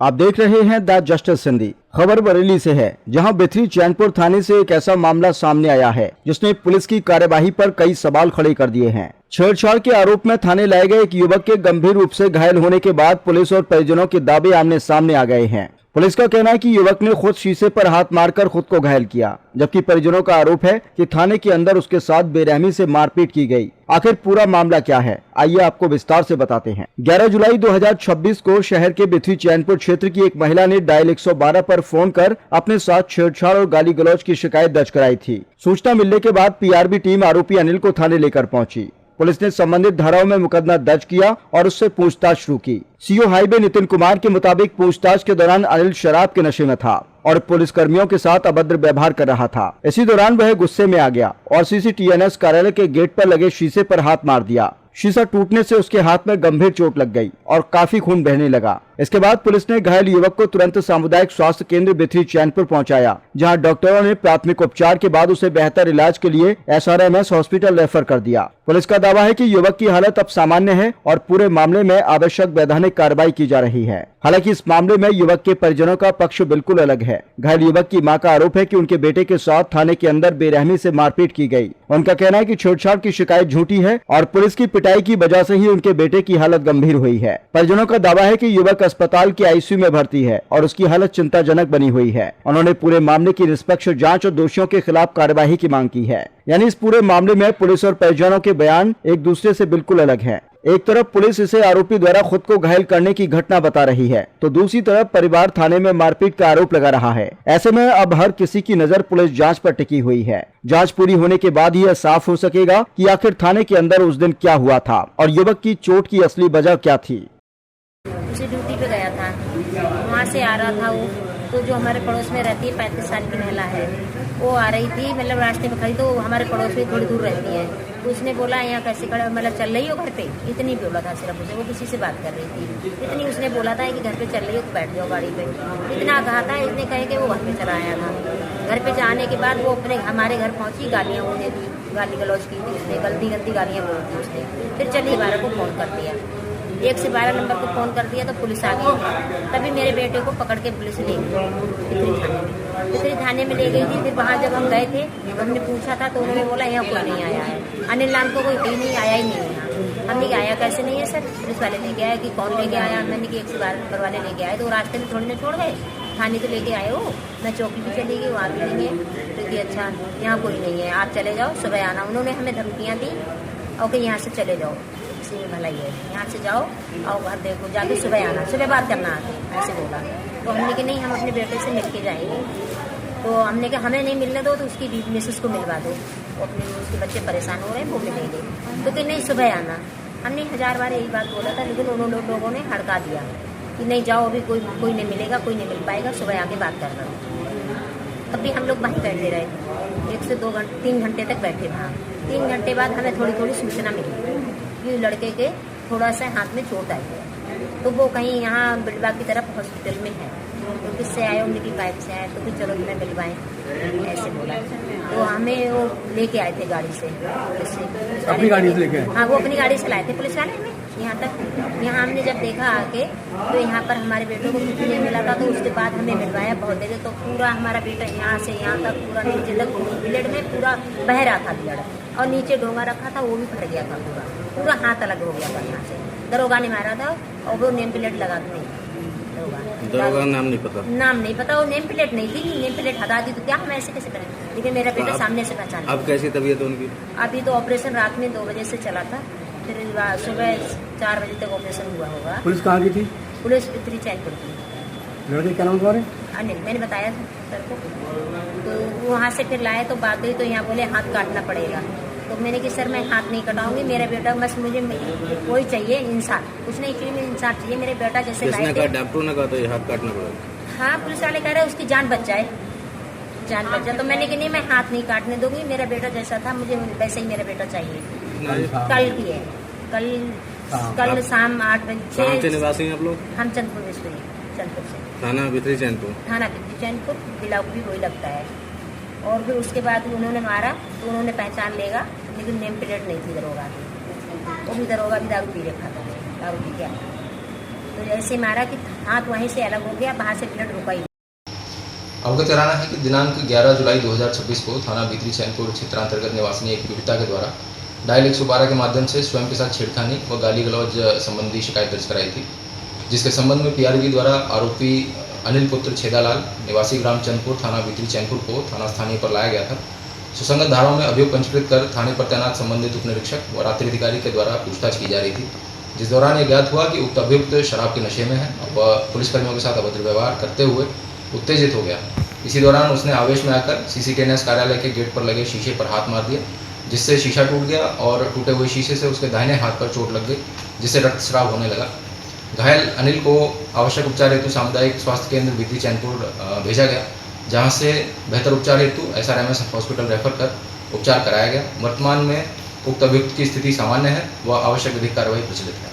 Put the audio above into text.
आप देख रहे हैं द जस्टिस हिंदी। खबर बरेली से है, जहां बेथरी चैनपुर थाने से एक ऐसा मामला सामने आया है जिसने पुलिस की कार्यवाही पर कई सवाल खड़े कर दिए हैं। छेड़छाड़ के आरोप में थाने लाए गए एक युवक के गंभीर रूप से घायल होने के बाद पुलिस और परिजनों के दावे आमने सामने आ गए हैं। पुलिस का कहना है कि युवक ने खुद शीशे पर हाथ मारकर खुद को घायल किया, जबकि परिजनों का आरोप है कि थाने के अंदर उसके साथ बेरहमी से मारपीट की गई। आखिर पूरा मामला क्या है, आइए आपको विस्तार से बताते हैं। 11 जुलाई 2026 को शहर के बेथरी चैनपुर क्षेत्र की एक महिला ने डायल 112 पर फोन कर अपने साथ छेड़छाड़ और गाली गलौज की शिकायत दर्ज कराई थी। सूचना मिलने के बाद पीआरबी टीम आरोपी अनिल को थाने लेकर पहुंची। पुलिस ने संबंधित धाराओं में मुकदमा दर्ज किया और उससे पूछताछ शुरू की। सीओ हाईवे नितिन कुमार के मुताबिक पूछताछ के दौरान अनिल शराब के नशे में था और पुलिस कर्मियों के साथ अभद्र व्यवहार कर रहा था। इसी दौरान वह गुस्से में आ गया और सीसीटीएनएस कार्यालय के गेट पर लगे शीशे पर हाथ मार दिया। शीशा टूटने से उसके हाथ में गंभीर चोट लग गई और काफी खून बहने लगा। इसके बाद पुलिस ने घायल युवक को तुरंत सामुदायिक स्वास्थ्य केंद्र बेथरी चैनपुर पहुंचाया, जहां डॉक्टरों ने प्राथमिक उपचार के बाद उसे बेहतर इलाज के लिए SRMS हॉस्पिटल रेफर कर दिया। पुलिस का दावा है कि युवक की हालत अब सामान्य है और पूरे मामले में आवश्यक वैधानिक कार्रवाई की जा रही है। हालांकि इस मामले में युवक के परिजनों का पक्ष बिल्कुल अलग है। घायल युवक की मां का आरोप है कि उनके बेटे के साथ थाने के अंदर बेरहमी से मारपीट की गई। उनका कहना है कि छेड़छाड़ की शिकायत झूठी है और पुलिस की पिटाई की वजह से ही उनके बेटे की हालत गंभीर हुई है। परिजनों का दावा है कि युवक अस्पताल की आईसीयू में भर्ती है और उसकी हालत चिंताजनक बनी हुई है। उन्होंने पूरे मामले की निष्पक्ष जांच और दोषियों के खिलाफ कार्यवाही की मांग की है। यानी इस पूरे मामले में पुलिस और परिजनों के बयान एक दूसरे से बिल्कुल अलग हैं। एक तरफ पुलिस इसे आरोपी द्वारा खुद को घायल करने की घटना बता रही है, तो दूसरी तरफ परिवार थाने में मारपीट का आरोप लगा रहा है। ऐसे में अब हर किसी की नजर पुलिस जांच पर टिकी हुई है। जांच पूरी होने के बाद ही यह साफ हो सकेगा कि आखिर थाने के अंदर उस दिन क्या हुआ था और युवक की चोट की असली वजह क्या थी। उसे ड्यूटी पे गया था, वहाँ से आ रहा था वो, तो जो हमारे पड़ोस में रहती है 35 साल की महिला है, वो आ रही थी, मतलब रास्ते में खड़ी, तो हमारे पड़ोस में थोड़ी दूर रहती है। तो उसने बोला यहाँ कैसे खड़ा, मतलब चल रही हो घर पे, इतनी बोला था सिर्फ उसे। वो किसी से बात कर रही थी, इतनी उसने बोला था कि घर पे चल रही हो तो बैठ जाओ गाड़ी पे, इतना कहा था। इसने कहे कि वो घर पे चला आया था। घर पे जाने के बाद वो अपने हमारे घर पहुंची, गालियाँ उन्हें दी, गाली गलौज की थी उसने, गलती गालियाँ बोल दी उसने। फिर चलिए 12 को फोन कर दिया, 1 से 12 नंबर को फोन कर दिया, तो पुलिस आ गई। तभी मेरे बेटे को पकड़ के पुलिस ले गई बेथरी थाने में ले गई थी। फिर वहाँ जब हम गए थे, हमने पूछा था तो उन्होंने बोला यहाँ कोई नहीं आया है, अनिल नाम को कोई नहीं आया ही नहीं है। हमने कहा आया कैसे नहीं है सर, पुलिस वाले लेके आए कि कौन लेके आया। मैंने कि 1 से 12 नंबर वाले लेके आए, तो रास्ते में थोड़ी ना छोड़ गए, थाने तो लेके आए हो। मैं चौकी भी चली गई, वहाँ भी नहीं है, क्योंकि अच्छा यहाँ कोई नहीं है, आप चले जाओ, सुबह आना। उन्होंने हमें धमकियाँ दी और यहाँ से चले जाओ, भलाई है, यहाँ से जाओ और घर देखो, जाके सुबह आना, सुबह बात करना आती, ऐसे बोला। तो हमने कि नहीं, हम अपने बेटे से मिल के जाएंगे। तो हमने कहा हमें नहीं मिलने दो तो उसकी मिसेस को मिलवा दो, अपने उसके बच्चे परेशान हो रहे हैं, वो मिलेंगे। तो कि नहीं सुबह आना। हमने 1000 बार यही बात बोला था, लेकिन उन्होंने लोगों ने हड़का दिया कि नहीं जाओ, अभी कोई नहीं मिलेगा, कोई नहीं मिल पाएगा, सुबह आके बात करना। तब भी हम लोग वहीं बैठे रहे, 1 से 2 घंटे 3 घंटे तक बैठे वहाँ। 3 घंटे बाद हमें थोड़ी सूचना मिली कि लड़के के थोड़ा सा हाथ में चोट आई है, तो वो कहीं यहाँ बिलवा की तरफ हॉस्पिटल में है। तो किससे आए, उनकी बाइक से आए, तो फिर चलो तुम्हें मिलवाएं, ऐसे बोला। तो हमें वो लेके आए थे गाड़ी से, अपनी गाड़ी से लेके आए? हाँ, वो अपनी गाड़ी से लाए थे पुलिस वाले हमें यहाँ तक। यहाँ हमने जब देखा आके, तो यहाँ पर हमारे बेटों को कुछ नहीं मिला था, तो उसके बाद हमें मिलवाया बहुत देर। तो पूरा हमारा बेटा यहाँ से यहाँ तक पूरा नीचे तक ब्लड में पूरा बह रहा था ब्लड, और नीचे डोंगा रखा था, वो भी फट गया था, पूरा हाथ अलग हो गया था यहाँ से। दरोगा ने मारा था और वो नेम प्लेट लगा दी। दरोगा नाम नहीं पता, वो नेम प्लेट नहीं थी, नेम प्लेट हटा दी तो क्या हम ऐसे कैसे करें। लेकिन मेरा बेटा सामने से पहचान। अब कैसी तबीयत है उनकी? अभी तो ऑपरेशन रात में 2 बजे से चला था, फिर सुबह 4 बजे तक ऑपरेशन हुआ होगा। पुलिस कहाँ की थी? पुलिस बेथरी चैनपुर की। लड़के क्या नाम तुम्हारे? अनिल, मैंने बताया था सर को। तो वहाँ से फिर लाए तो बात हुई, तो यहाँ बोले हाथ काटना पड़ेगा। तो मैंने कि सर मैं हाथ नहीं कटाऊंगी, मेरा बेटा बस मुझे कोई चाहिए इंसान, कुछ नहीं चाहिए, मुझे इंसान चाहिए। मेरे बेटा जैसे लाए थे, डॉक्टर ने कहा तो ये हाथ काटना पड़ेगा। हाँ, पुलिस वाले कह रहे उसकी जान बच जाए, जान बच जाए। तो मैंने कि नहीं, मैं हाथ नहीं काटने दूंगी, मेरा बेटा जैसा था मुझे वैसे ही मेरा बेटा चाहिए। कल की है, कल शाम 8 बजे। निवासी हैं आप लोग? हम चंदपुर से, चंदपुर से। थाना बेथरी चैनपुर? थाना बेथरी चैनपुर, बिलाव भी वही लगता है। और फिर उसके बाद उन्होंने मारा, तो उन्होंने पहचान लेगा, लेकिन नेम प्लेट नहीं थी दरोगा की। वो भी दरोगा भी दारू पी रखा था, दारू पी गया। तो जैसे मारा कि हाथ वहीं से अलग हो गया, बाहर से ब्लड रुका ही। अवगत कराना है कि दिनांक 11 जुलाई 2026 को थाना भीतरी चैनपुर क्षेत्रांतर्गत निवासी एक पीड़िता के द्वारा डायल 112 के माध्यम से स्वयं के साथ छेड़खानी व गाली गलौज संबंधी शिकायत दर्ज कराई थी, जिसके संबंध में पीआरवी द्वारा आरोपी अनिल पुत्र छेदालाल निवासी ग्राम चंदपुर थाना भीतरी चैनपुर को थाना स्थानीय पर लाया गया था। सुसंगत धाराओं में अभियोग पंजीकृत कर थाने पर तैनात संबंधित उप निरीक्षक व रात्रि अधिकारी के द्वारा पूछताछ की जा रही थी, जिस दौरान यह ज्ञात हुआ कि उक्त अभियुक्त शराब के नशे में है व पुलिसकर्मियों के साथ अभद्र व्यवहार करते हुए उत्तेजित हो गया। इसी दौरान उसने आवेश में आकर CCTNS कार्यालय के गेट पर लगे शीशे पर हाथ मार दिया, जिससे शीशा टूट गया और टूटे हुए शीशे से उसके दाहिने हाथ पर चोट लग गई, जिससे रक्तस्राव होने लगा। घायल अनिल को आवश्यक उपचार हेतु सामुदायिक स्वास्थ्य केंद्र भीतरी चैनपुर भेजा गया, जहां से बेहतर उपचार हेतु SRMS हॉस्पिटल रेफर कर उपचार कराया गया। वर्तमान में उक्त अभियुक्त की स्थिति सामान्य है व आवश्यक विधिक कार्रवाई प्रचलित है।